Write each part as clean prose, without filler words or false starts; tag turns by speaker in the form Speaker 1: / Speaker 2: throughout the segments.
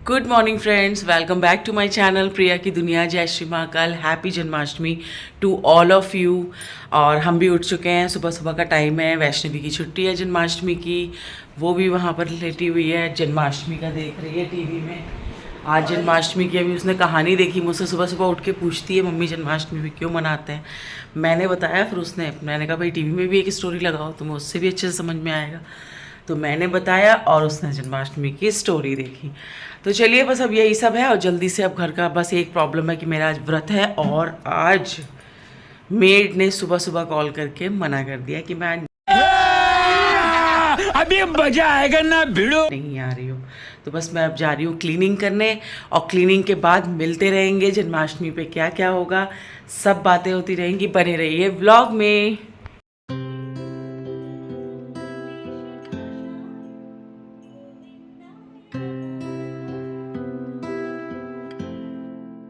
Speaker 1: Good morning friends, welcome back to my channel Priya की दुनिया। जय Shri Mahakal, happy Janmashtami to all of you. और हम भी उठ चुके हैं, सुबह सुबह का टाइम है। वैष्णवी की छुट्टी है जन्माष्टमी की, वो भी वहाँ पर लेटी हुई है, जन्माष्टमी का देख रही है टीवी में। आज जन्माष्टमी की अभी उसने कहानी देखी, मुझसे सुबह सुबह उठ के पूछती है मम्मी जन्माष्टमी भी क्यों मनाते हैं। मैंने बताया, फिर मैंने कहा भाई टीवी में भी एक स्टोरी लगाओ, तुम्हें उससे भी अच्छे से समझ में आएगा। तो मैंने बताया और उसने जन्माष्टमी की स्टोरी देखी। तो चलिए, बस अब यही सब है। और जल्दी से अब घर का बस एक प्रॉब्लम है कि मेरा आज व्रत है, और आज मेड ने सुबह सुबह कॉल करके मना कर दिया कि मैं अभी मजा आएगा ना, भिड़ो नहीं आ रही हूँ। तो बस मैं अब जा रही हूँ क्लीनिंग करने, और क्लीनिंग के बाद मिलते रहेंगे। जन्माष्टमी पे क्या क्या होगा सब बातें होती रहेंगी, बने रहिए व्लॉग में।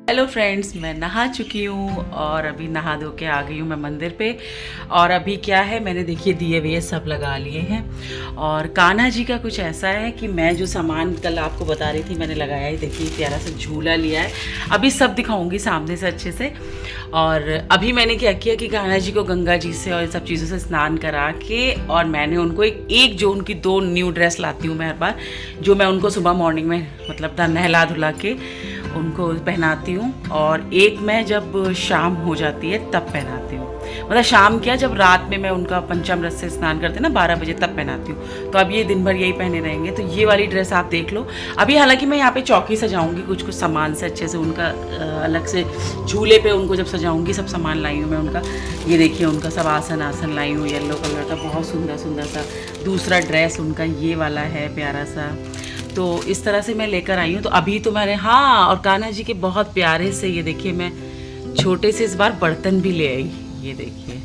Speaker 1: हेलो फ्रेंड्स, मैं नहा चुकी हूँ और अभी नहा धो के आ गई हूँ मैं मंदिर पे। और अभी क्या है, मैंने देखिए दिए विए सब लगा लिए हैं। और कान्हा जी का कुछ ऐसा है कि मैं जो सामान कल आपको बता रही थी मैंने लगाया है, देखिए प्यारा सा झूला लिया है। अभी सब दिखाऊंगी सामने से अच्छे से। और अभी मैंने क्या किया कि कान्हा जी को गंगा जी से और इन सब चीज़ों से स्नान करा के, और मैंने उनको एक जो उनकी 2 न्यू ड्रेस लाती हूँ मैं हर बार, जो मैं उनको सुबह मॉर्निंग में मतलब नहला धुला के उनको पहनाती हूँ, और एक मैं जब शाम हो जाती है तब पहनाती हूँ। मतलब शाम क्या, जब रात में मैं उनका पंचामृत से स्नान करते ना 12 बजे, तब पहनाती हूँ। तो अब ये दिन भर यही पहने रहेंगे। तो ये वाली ड्रेस आप देख लो। अभी हालांकि मैं यहाँ पे चौकी सजाऊंगी कुछ सामान से अच्छे से, उनका अलग से झूले पे उनको जब सजाऊंगी सब सामान लाई हूँ मैं उनका। ये देखिए उनका सब आसन लाई हूँ, येलो कलर का बहुत सुंदर सुंदर सा। दूसरा ड्रेस उनका ये वाला है प्यारा सा। तो इस तरह से मैं लेकर आई हूँ। तो अभी तो मैंने, हाँ, और कान्हा जी के बहुत प्यारे से, ये देखिए मैं छोटे से इस बार बर्तन भी ले आई। ये देखिए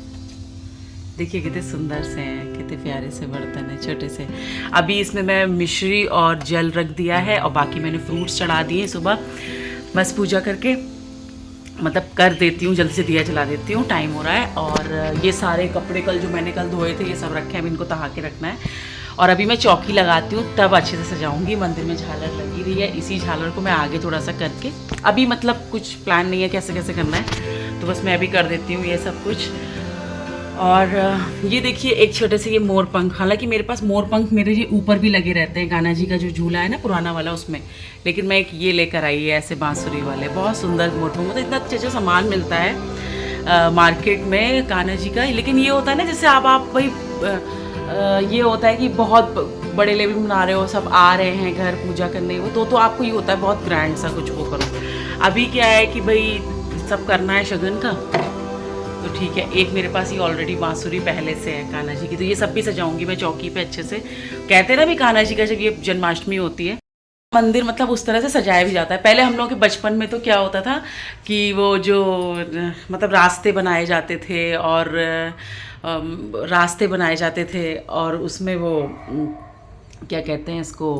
Speaker 1: देखिए कितने सुंदर से हैं, कितने प्यारे से बर्तन हैं छोटे से। अभी इसमें मैं मिश्री और जल रख दिया है, और बाकी मैंने फ्रूट्स चढ़ा दिए सुबह। बस पूजा करके मतलब कर देती हूँ, जल्दी से दिया जला देती हूँ, टाइम हो रहा है। और ये सारे कपड़े कल जो मैंने कल धोए थे ये सब रखे हैं, अभी इनको तहा के रखना है। और अभी मैं चौकी लगाती हूँ तब अच्छे से सजाऊंगी। मंदिर में झालर लगी रही है, इसी झालर को मैं आगे थोड़ा सा करके, अभी मतलब कुछ प्लान नहीं है कैसे कैसे करना है, तो बस मैं अभी कर देती हूँ ये सब कुछ। और ये देखिए एक छोटे से ये मोर पंख, हालांकि मेरे पास मोर पंख मेरे ये ऊपर भी लगे रहते हैं, कान्हा जी का जो झूला है ना पुराना वाला उसमें, लेकिन मैं एक ये लेकर आई है ऐसे बांसुरी वाले, बहुत सुंदर मोर पंख। मतलब इतना अच्छा सामान मिलता है मार्केट में कान्हा जी का। लेकिन ये होता है ना, जैसे आप भाई ये होता है कि बहुत बड़े लेवल में मना रहे हो, सब आ रहे हैं घर पूजा करने, वो तो आपको ये होता है बहुत ग्रैंड सा कुछ वो करो। अभी क्या है कि भाई सब करना है शगन का, तो ठीक है। एक मेरे पास ये ऑलरेडी बांसुरी पहले से है कान्हा जी की, तो ये सब भी सजाऊंगी मैं चौकी पे अच्छे से। कहते हैं ना भी कान्हा जी का जब ये जन्माष्टमी होती है मंदिर मतलब उस तरह से सजाया भी जाता है। पहले हम लोगों के बचपन में तो क्या होता था कि वो जो मतलब रास्ते बनाए जाते थे, और रास्ते बनाए जाते थे, और उसमें वो क्या कहते हैं इसको,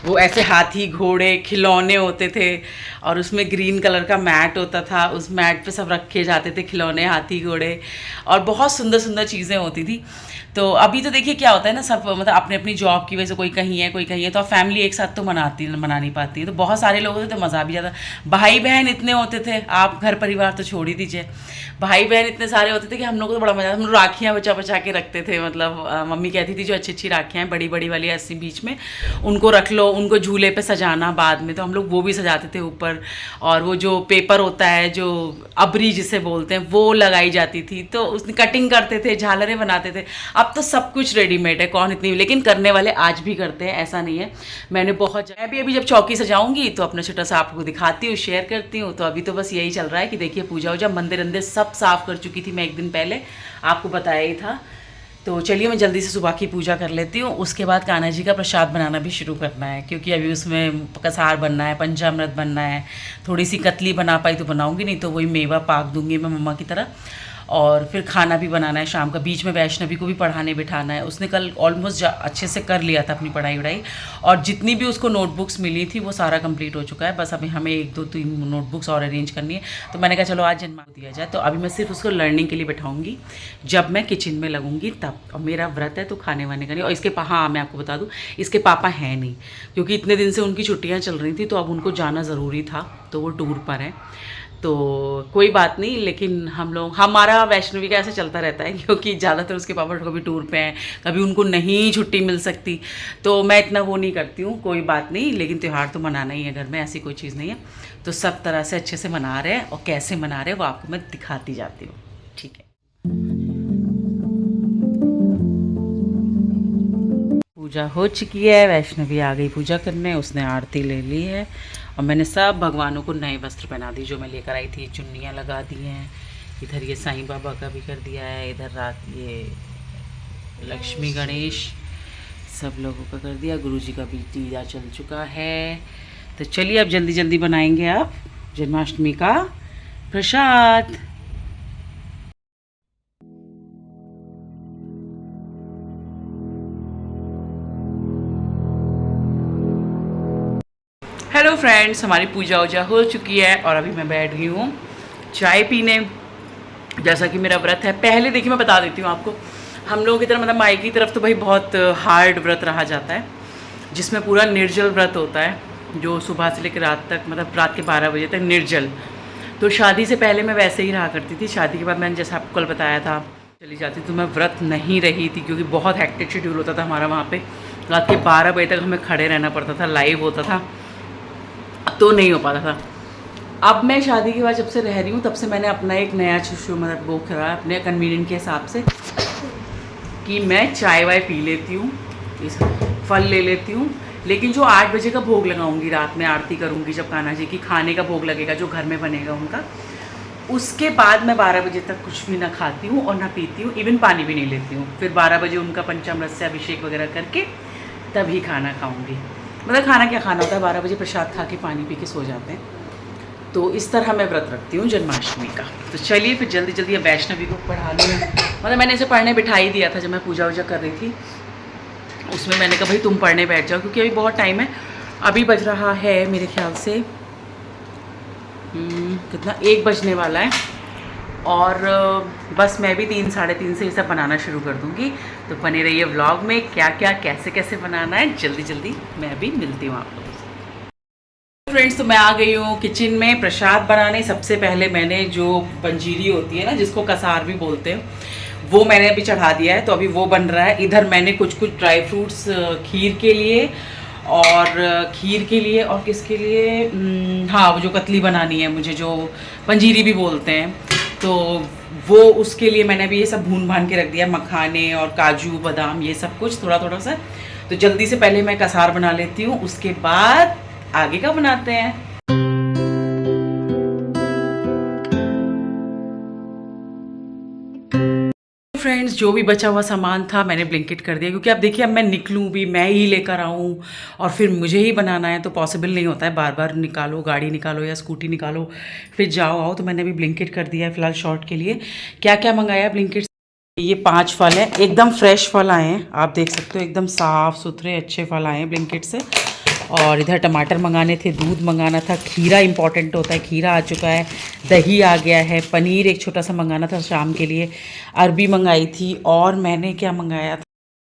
Speaker 1: वो ऐसे हाथी घोड़े खिलौने होते थे, और उसमें ग्रीन कलर का मैट होता था, उस मैट पे सब रखे जाते थे खिलौने हाथी घोड़े, और बहुत सुंदर सुंदर चीज़ें होती थी। तो अभी तो देखिए क्या होता है ना, सब मतलब अपने अपनी जॉब की वजह से कोई कहीं है कोई कहीं है, तो अब फैमिली एक साथ तो मना नहीं पाती है। तो बहुत सारे लोग होते तो मज़ा भी ज़्यादा, भाई बहन इतने होते थे, आप घर परिवार तो छोड़ ही दीजिए, भाई बहन इतने सारे होते थे कि हम लोग को तो बड़ा मज़ा, हम लोग राखियाँ बचा बचा के रखते थे। मतलब मम्मी कहती थी जो अच्छी अच्छी राखियाँ हैं बड़ी बड़ी वाली ऐसी बीच में, उनको रख लो, उनको झूले पे सजाना बाद में, तो हम लोग वो भी सजाते थे ऊपर। और वो जो पेपर होता है जो अबरी जिसे बोलते हैं वो लगाई जाती थी, तो उसकी कटिंग करते थे, झालरें बनाते थे। अब तो सब कुछ रेडीमेड है, कौन इतनी, लेकिन करने वाले आज भी करते हैं, ऐसा नहीं है। मैंने बहुत, मैं भी अभी जब चौकी सजाऊंगी तो अपना छोटा सा आपको दिखाती हूँ, शेयर करती हूँ। तो अभी तो बस यही चल रहा है कि देखिए पूजा वूजा, मंदिर अंदर सब साफ कर चुकी थी मैं एक दिन पहले, आपको बताया ही था। तो चलिए मैं जल्दी से सुबह की पूजा कर लेती हूँ, उसके बाद कान्हा जी का प्रसाद बनाना भी शुरू करना है, क्योंकि अभी उसमें कसार बनना है, पंचामृत बनना है। थोड़ी सी कतली बना पाई तो बनाऊंगी, नहीं तो वही मेवा पाक दूंगी मैं मम्मा की तरह। और फिर खाना भी बनाना है शाम का, बीच में वैष्णवी को भी पढ़ाने बिठाना है। उसने कल ऑलमोस्ट अच्छे से कर लिया था अपनी पढ़ाई वढ़ाई, और जितनी भी उसको नोटबुक्स मिली थी वो सारा कंप्लीट हो चुका है। बस अभी हमें 1-2-3 नोटबुक्स और अरेंज करनी है। तो मैंने कहा चलो आज जन्मा दिया जाए। तो अभी मैं सिर्फ उसको लर्निंग के लिए बैठाऊँगी, जब मैं किचन में लगूंगी तब। और मेरा व्रत है तो खाने वाने का नहीं। और इसके हाँ मैं आपको बता दूँ, इसके पापा हैं नहीं, क्योंकि इतने दिन से उनकी छुट्टियाँ चल रही थी तो अब उनको जाना ज़रूरी था, तो वो टूर पर हैं। तो कोई बात नहीं, लेकिन हमारा वैष्णवी का ऐसा चलता रहता है, क्योंकि ज़्यादातर उसके पापा कभी टूर पे हैं, कभी उनको नहीं छुट्टी मिल सकती, तो मैं इतना वो नहीं करती हूँ। कोई बात नहीं, लेकिन त्यौहार तो मनाना ही है घर में, ऐसी कोई चीज़ नहीं है। तो सब तरह से अच्छे से मना रहे हैं, और कैसे मना रहे हैं वो आपको मैं दिखाती जाती हूँ, ठीक है। पूजा हो चुकी है, वैष्णवी आ गई पूजा करने, उसने आरती ले ली है, और मैंने सब भगवानों को नए वस्त्र पहना दी जो मैं लेकर आई थी। चुन्नियाँ लगा दी हैं, इधर ये साईं बाबा का भी कर दिया है, इधर रात ये लक्ष्मी गणेश सब लोगों का कर दिया, गुरुजी का भी दिया चल चुका है। तो चलिए अब जल्दी जल्दी बनाएंगे आप जन्माष्टमी का प्रसाद। हेलो फ्रेंड्स, हमारी पूजा वूजा हो चुकी है और अभी मैं बैठ गई हूँ चाय पीने। जैसा कि मेरा व्रत है, पहले देखिए मैं बता देती हूँ आपको, हम लोगों की तरफ मतलब मायके की तरफ तो भाई बहुत हार्ड व्रत रहा जाता है, जिसमें पूरा निर्जल व्रत होता है, जो सुबह से लेकर रात तक, मतलब रात के 12 बजे तक निर्जल। तो शादी से पहले मैं वैसे ही रहा करती थी, शादी के बाद मैंने जैसा आपको कल बताया था चली जाती, तो मैं व्रत नहीं रही थी, क्योंकि बहुत हेक्टिक शेड्यूल होता था हमारा वहाँ पे। रात के 12 बजे तक हमें खड़े रहना पड़ता था, लाइव होता था, तो नहीं हो पाता था। अब मैं शादी के बाद जब से रह रही हूँ तब से मैंने अपना एक नया मतलब वो करा है अपने कन्वीनियंट के हिसाब से, कि मैं चाय वाय पी लेती हूँ, फल ले लेती हूँ, लेकिन जो 8 बजे का भोग लगाऊंगी, रात में आरती करूँगी, जब कान्हा जी की खाने का भोग लगेगा जो घर में बनेगा उनका, उसके बाद मैं 12 बजे तक कुछ भी ना खाती हूँ और ना पीती हूँ, इवन पानी भी नहीं लेती हूँ। फिर 12 बजे उनका पंचामृत से अभिषेक वगैरह करके तभी खाना खाऊँगी। मतलब खाना क्या खाना होता है, 12 बजे प्रसाद खा के पानी पी के सो जाते हैं। तो इस तरह मैं व्रत रखती हूँ जन्माष्टमी का। तो चलिए फिर जल्दी जल्दी अब वैष्णवी को पढ़ा लूँ। मतलब मैंने इसे पढ़ने बिठा ही दिया था जब मैं पूजा वूजा कर रही थी, उसमें मैंने कहा भाई तुम पढ़ने बैठ जाओ, क्योंकि अभी बहुत टाइम है। अभी बज रहा है मेरे ख्याल से कितना 1 बजने वाला है, और बस मैं भी 3-3:30 से ये सब बनाना शुरू कर दूँगी। तो बने रहिए व्लॉग में, क्या क्या कैसे कैसे बनाना है जल्दी जल्दी मैं अभी मिलती हूँ आप लोगों से। फ्रेंड्स, तो मैं आ गई हूँ किचन में प्रसाद बनाने। सबसे पहले मैंने जो पंजीरी होती है ना, जिसको कसार भी बोलते हैं, वो मैंने अभी चढ़ा दिया है, तो अभी वो बन रहा है। इधर मैंने कुछ कुछ ड्राई फ्रूट्स खीर के लिए और किसके लिए, हाँ वो जो कतली बनानी है मुझे, जो पंजीरी भी बोलते हैं, तो वो उसके लिए मैंने अभी ये सब भून भान के रख दिया, मखाने और काजू बादाम ये सब कुछ थोड़ा थोड़ा सा। तो जल्दी से पहले मैं कसार बना लेती हूँ, उसके बाद आगे का बनाते हैं। फ्रेंड्स, जो भी बचा हुआ सामान था मैंने ब्लिंकिट कर दिया, क्योंकि अब देखिए अब मैं निकलूँ भी, मैं ही लेकर आऊँ और फिर मुझे ही बनाना है, तो पॉसिबल नहीं होता है, बार बार निकालो, गाड़ी निकालो या स्कूटी निकालो फिर जाओ आओ। तो मैंने अभी ब्लिंकिट कर दिया है फिलहाल शॉर्ट के लिए। क्या क्या मंगाया ब्लिंकिट? ये 5 फल हैं, एकदम फ्रेश फल आए हैं, आप देख सकते हो, एकदम साफ़ सुथरे अच्छे फल आए हैं ब्लिंकिट से। और इधर टमाटर मंगाने थे, दूध मंगाना था, खीरा इंपॉर्टेंट होता है, खीरा आ चुका है, दही आ गया है, पनीर एक छोटा सा मंगाना था शाम के लिए, अरबी मंगाई थी, और मैंने क्या मंगाया था,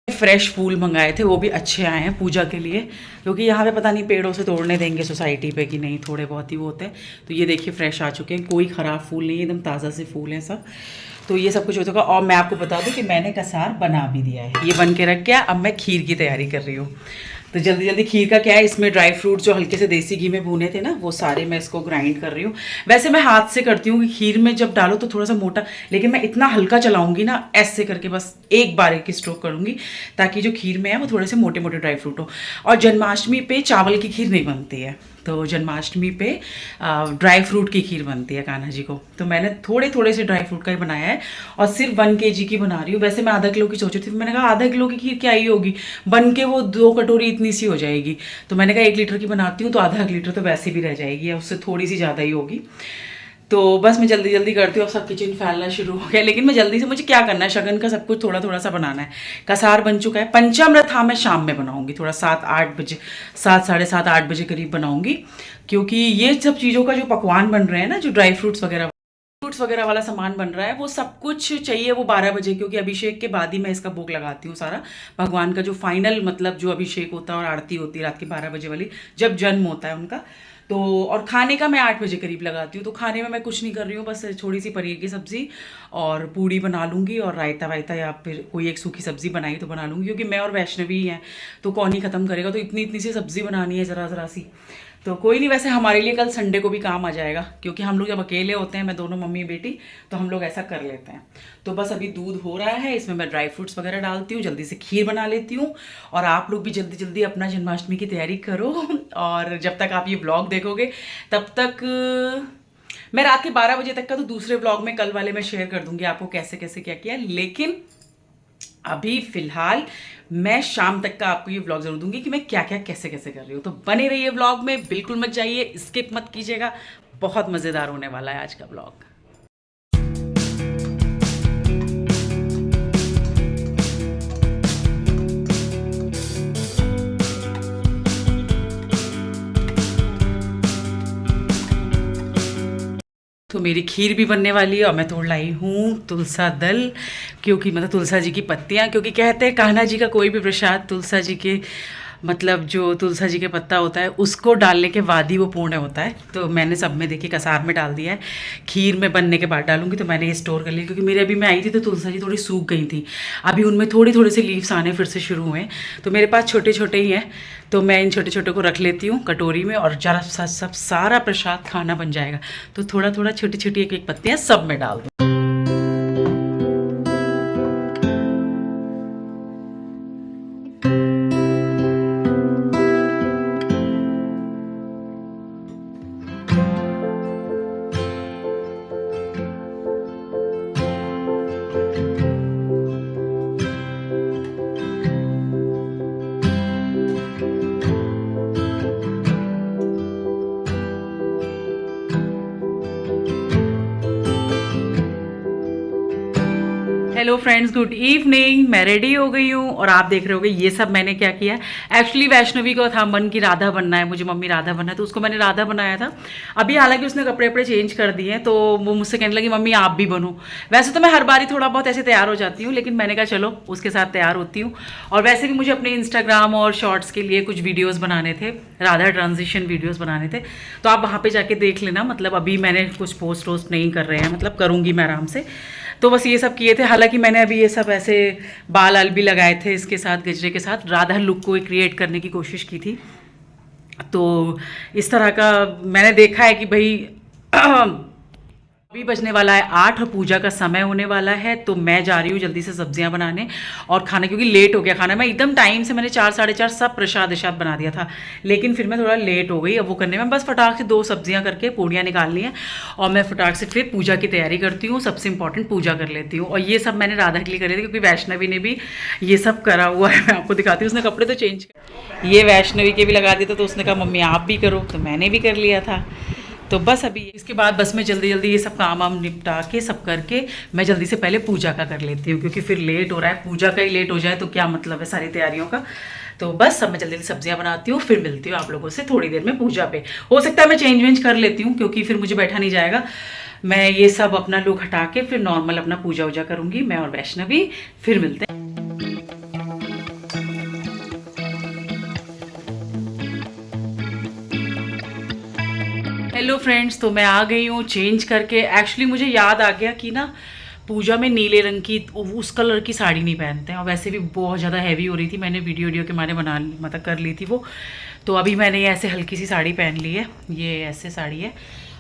Speaker 1: फ्रेश फूल मंगाए थे, वो भी अच्छे आए हैं पूजा के लिए, क्योंकि यहाँ पे पता नहीं पेड़ों से तोड़ने देंगे सोसाइटी पे कि नहीं, थोड़े बहुत ही वो होते हैं। तो ये देखिए फ्रेश आ चुके हैं, कोई ख़राब फूल नहीं है, एकदम ताज़ा से फूल हैं सब। तो ये सब कुछ हो चुका। और मैं आपको बता दूं कि मैंने कसार बना भी दिया है, ये बन के रख गया। अब मैं खीर की तैयारी कर रही हूँ। तो जल्दी जल्दी खीर का क्या है, इसमें ड्राई फ्रूट जो हल्के से देसी घी में भूने थे ना, वो सारे मैं इसको ग्राइंड कर रही हूँ। वैसे मैं हाथ से करती हूँ कि खीर में जब डालो तो थोड़ा सा मोटा, लेकिन मैं इतना हल्का चलाऊंगी ना, ऐसे करके बस एक बार एक स्ट्रोक करूँगी, ताकि जो खीर में है वो थोड़े से मोटे मोटे ड्राई फ्रूट हो। और जन्माष्टमी पे चावल की खीर नहीं बनती है, तो जन्माष्टमी पे ड्राई फ्रूट की खीर बनती है कान्हा जी को। तो मैंने थोड़े थोड़े से ड्राई फ्रूट का ही बनाया है, और सिर्फ 1 kg की बना रही हूँ। वैसे मैं आधा किलो की सोची थी, मैंने कहा आधा किलो की खीर क्या ही होगी, बन के वो 2 कटोरी इतनी सी हो जाएगी। तो मैंने कहा 1 लीटर की बनाती हूँ तो आधा लीटर तो वैसे भी रह जाएगी, या उससे थोड़ी सी ज़्यादा ही होगी। तो बस मैं जल्दी जल्दी करती हूँ। अब सब किचन फैलना शुरू हो गया, लेकिन मैं जल्दी से, मुझे क्या करना है, शगन का सब कुछ थोड़ा थोड़ा सा बनाना है। कसार बन चुका है, पंचामृत हाँ मैं शाम में बनाऊंगी, थोड़ा 7-8 बजे, 7 साढ़े 7 8 बजे करीब बनाऊंगी, क्योंकि ये सब चीज़ों का जो पकवान बन रहे हैं ना, जो ड्राई फ्रूट्स वगैरह वाला सामान बन रहा है, वो सब कुछ चाहिए वो 12 बजे, क्योंकि अभिषेक के बाद ही मैं इसका भोग लगाती हूँ सारा। भगवान का जो फाइनल मतलब जो अभिषेक होता है और आरती होती है रात के 12 बजे वाली, जब जन्म होता है उनका। तो और खाने का मैं 8 बजे करीब लगाती हूँ। तो खाने में मैं कुछ नहीं कर रही हूँ, बस थोड़ी सी पनीर की सब्ज़ी और पूड़ी बना लूँगी, और रायता वायता या फिर कोई एक सूखी सब्ज़ी बनाई तो बना लूँगी, क्योंकि मैं और वैष्णवी ही हैं तो कौन ही ख़त्म करेगा। तो इतनी इतनी सी सब्ज़ी बनानी है, ज़रा ज़रा सी। तो कोई नहीं, वैसे हमारे लिए कल संडे को भी काम आ जाएगा, क्योंकि हम लोग जब अकेले होते हैं, मैं दोनों मम्मी बेटी, तो हम लोग ऐसा कर लेते हैं। तो बस अभी दूध हो रहा है, इसमें मैं ड्राई फ्रूट्स वगैरह डालती हूँ, जल्दी से खीर बना लेती हूँ। और आप लोग भी जल्दी जल्दी अपना जन्माष्टमी की तैयारी करो। और जब तक आप ये ब्लॉग देखोगे तब तक मैं रात के 12 बजे तक का तो दूसरे ब्लॉग में, कल वाले में शेयर कर दूंगी आपको कैसे कैसे क्या किया। लेकिन अभी फिलहाल मैं शाम तक का आपको ये व्लॉग जरूर दूंगी कि मैं क्या क्या कैसे कैसे कर रही हूँ। तो बने रहिए व्लॉग में, बिल्कुल मत जाइए, स्किप मत कीजिएगा, बहुत मज़ेदार होने वाला है आज का व्लॉग। तो मेरी खीर भी बनने वाली है, और मैं तोड़ लाई हूँ तुलसा दल, क्योंकि मतलब तुलसा जी की पत्तियाँ, क्योंकि कहते हैं कान्हा जी का कोई भी प्रसाद तुलसा जी के, मतलब जो तुलसा जी के पत्ता होता है उसको डालने के बाद ही वो पूर्ण होता है। तो मैंने सब में देखी कसार में डाल दिया है, खीर में बनने के बाद डालूंगी। तो मैंने ये स्टोर कर लिया, क्योंकि मेरे अभी मैं आई थी तो तुलसा जी थोड़ी सूख गई थी, अभी उनमें थोड़े थोड़े से लीव्स आने फिर से शुरू हुए। तो मेरे पास छोटे छोटे ही हैं, तो मैं इन छोटे छोटे को रख लेती हूँ कटोरी में, और जरा सब सारा प्रसाद खाना बन जाएगा। तो थोड़ा थोड़ा छोटी छोटी एक एक पत्तियाँ सब में डाल दूँ। Hello friends, good evening. मैं रेडी हो गई हूँ और आप देख रहे होगे ये सब मैंने क्या किया। एक्चुअली वैष्णवी को था मन की राधा बनना है, मुझे मम्मी राधा बनना है, तो उसको मैंने राधा बनाया था। अभी हालांकि उसने कपड़े वपड़े चेंज कर दिए हैं, तो वो मुझसे कहने लगी मम्मी आप भी बनो। वैसे तो मैं हर बार ही थोड़ा बहुत ऐसे तैयार हो जाती हूँ, लेकिन मैंने कहा चलो उसके साथ तैयार होती हूँ। और वैसे भी मुझे अपने इंस्टाग्राम और शॉर्ट्स के लिए कुछ वीडियोज़ बनाने थे, राधा ट्रांजिशन वीडियोज़ बनाने थे, तो आप वहाँ पर जाके देख लेना। मतलब अभी मैंने कुछ पोस्ट वोस्ट नहीं कर रहे हैं, मतलब करूँगी मैं आराम से। तो बस ये सब किए थे। हालांकि मैंने अभी ये सब ऐसे बाल आल भी लगाए थे इसके साथ, गजरे के साथ, राधा लुक को क्रिएट करने की कोशिश की थी। तो इस तरह का मैंने देखा है कि भाई अभी बजने वाला है 8 और पूजा का समय होने वाला है। तो मैं जा रही हूँ जल्दी से सब्जियां बनाने और खाना, क्योंकि लेट हो गया खाना। मैं एकदम टाइम से, मैंने 4 साढ़े 4 सब प्रसाद वशाद बना दिया था, लेकिन फिर मैं थोड़ा लेट हो गई अब वो करने में। बस फटाक से 2 सब्जियां करके पूड़ियाँ निकालनी है और मैं फटाक से फिर पूजा की तैयारी करती हूँ। सबसे इंपॉर्टेंट पूजा कर लेती हूँ। और ये सब मैंने राधा के लिए करे थे, क्योंकि वैष्णवी ने भी ये सब करा हुआ है। मैं आपको दिखाती हूँ, उसने कपड़े तो चेंज कर, ये वैष्णवी के भी लगा दिए थे, तो उसने कहा मम्मी आप भी करो, तो मैंने भी कर लिया था। तो बस अभी इसके बाद बस मैं जल्दी जल्दी ये सब काम वाम निपटा के सब करके मैं जल्दी से पहले पूजा का कर लेती हूँ, क्योंकि फिर लेट हो रहा है। पूजा का ही लेट हो जाए तो क्या मतलब है सारी तैयारियों का। तो बस अब मैं जल्दी जल्दी सब्जियां बनाती हूँ, फिर मिलती हूँ आप लोगों से थोड़ी देर में पूजा पे। हो सकता है मैं चेंज वेंज कर लेती हूँ, क्योंकि फिर मुझे बैठा नहीं जाएगा। मैं ये सब अपना लुक हटा के फिर नॉर्मल अपना पूजा वूजा करूँगी, मैं और वैष्णवी। फिर मिलते हैं। हेलो फ्रेंड्स, तो मैं आ गई हूँ चेंज करके। एक्चुअली मुझे याद आ गया कि ना पूजा में नीले रंग की उस कलर की साड़ी नहीं पहनते हैं, और वैसे भी बहुत ज़्यादा हैवी हो रही थी। मैंने वीडियो के मारे बना मतलब कर ली थी वो। तो अभी मैंने ये ऐसे हल्की सी साड़ी पहन ली है, ये ऐसे साड़ी है।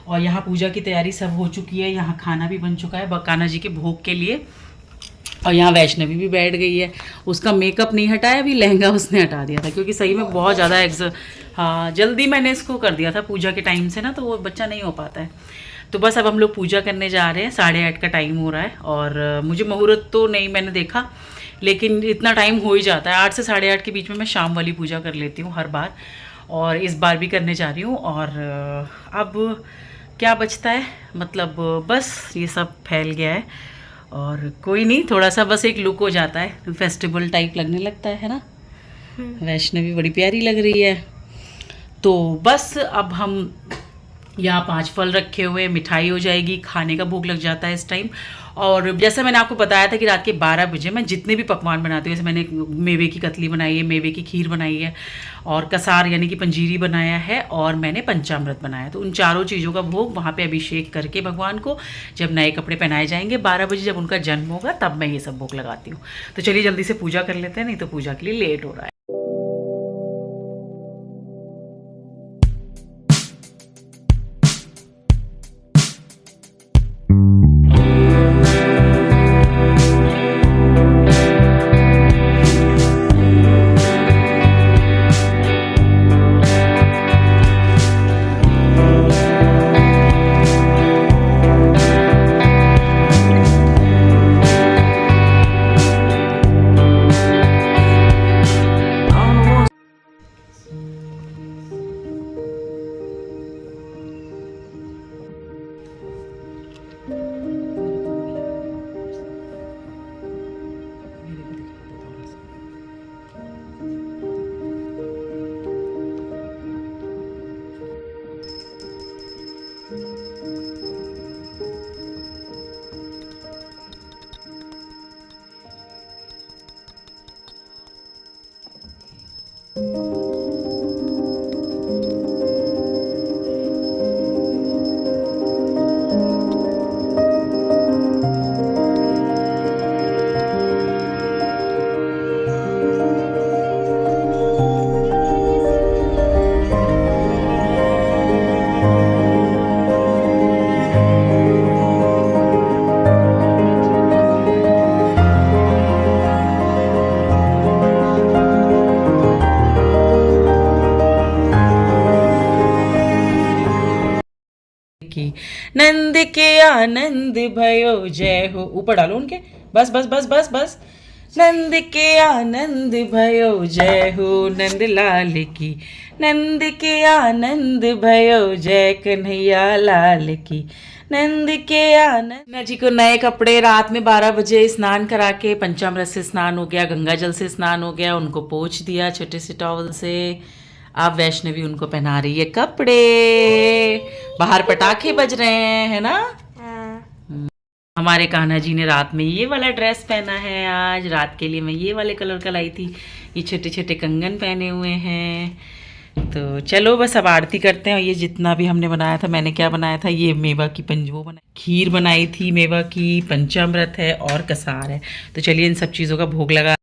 Speaker 1: और यहाँ पूजा की तैयारी सब हो चुकी है, यहाँ खाना भी बन चुका है कान्हा जी के भोग के लिए। और यहाँ वैष्णवी भी बैठ गई है, उसका मेकअप नहीं हटाया, अभी लहंगा उसने हटा दिया था, क्योंकि सही में बहुत ज़्यादा हाँ जल्दी मैंने इसको कर दिया था पूजा के टाइम से ना, तो वो बच्चा नहीं हो पाता है। तो बस अब हम लोग पूजा करने जा रहे हैं, 8:30 का टाइम हो रहा है। और मुझे मुहूर्त तो नहीं मैंने देखा, लेकिन इतना टाइम हो ही जाता है। 8 से 8:30 के बीच में मैं शाम वाली पूजा कर लेती हूँ हर बार, और इस बार भी करने जा रही हूँ। और अब क्या बचता है, मतलब बस ये सब फैल गया है। और कोई नहीं, थोड़ा सा बस एक लुक हो जाता है, फेस्टिवल टाइप लगने लगता है ना। वैष्णवी बड़ी प्यारी लग रही है। तो बस अब हम यहाँ 5 फल रखे हुए, मिठाई हो जाएगी, खाने का भूख लग जाता है इस टाइम। और जैसा मैंने आपको बताया था कि रात के 12 बजे मैं जितने भी पकवान बनाती हूँ, जैसे मैंने मेवे की कतली बनाई है, मेवे की खीर बनाई है, और कसार यानी कि पंजीरी बनाया है, और मैंने पंचामृत बनाया। तो उन चारों चीज़ों का भोग वहाँ पे अभिषेक करके भगवान को जब नए कपड़े पहनाए जाएंगे 12 बजे, जब उनका जन्म होगा, तब मैं ये सब भोग लगाती हूँ। तो चलिए जल्दी से पूजा कर लेते हैं, नहीं तो पूजा के लिए लेट हो रहा है। की नंद के आनंद भयो जय हो, ऊपर डालो उनके, बस बस बस बस बस। नंद के आनंद भयो जय हो, नंद लाल की, नंद के आनंद भयो जय कन्हैया लाल की, नंद के आनंद। नन्ना जी को नए कपड़े रात में 12 बजे स्नान करा के, पंचामृत से स्नान हो गया, गंगा जल से स्नान हो गया, उनको पोंछ दिया छोटे से टॉवल से। अब वैष्णवी उनको पहना रही है कपड़े, बाहर पटाखे बज रहे हैं, है ना। हमारे कान्हा जी ने रात में ये वाला ड्रेस पहना है, आज रात के लिए मैं ये वाले कलर का लाई थी। ये छोटे छोटे कंगन पहने हुए हैं। तो चलो बस अब आरती करते हैं। और ये जितना भी हमने बनाया था, मैंने क्या बनाया था, ये मेवा की वो बनाई, खीर बनाई थी मेवा की, पंचामृत है और कसार है। तो चलिए इन सब चीज़ों का भोग लगा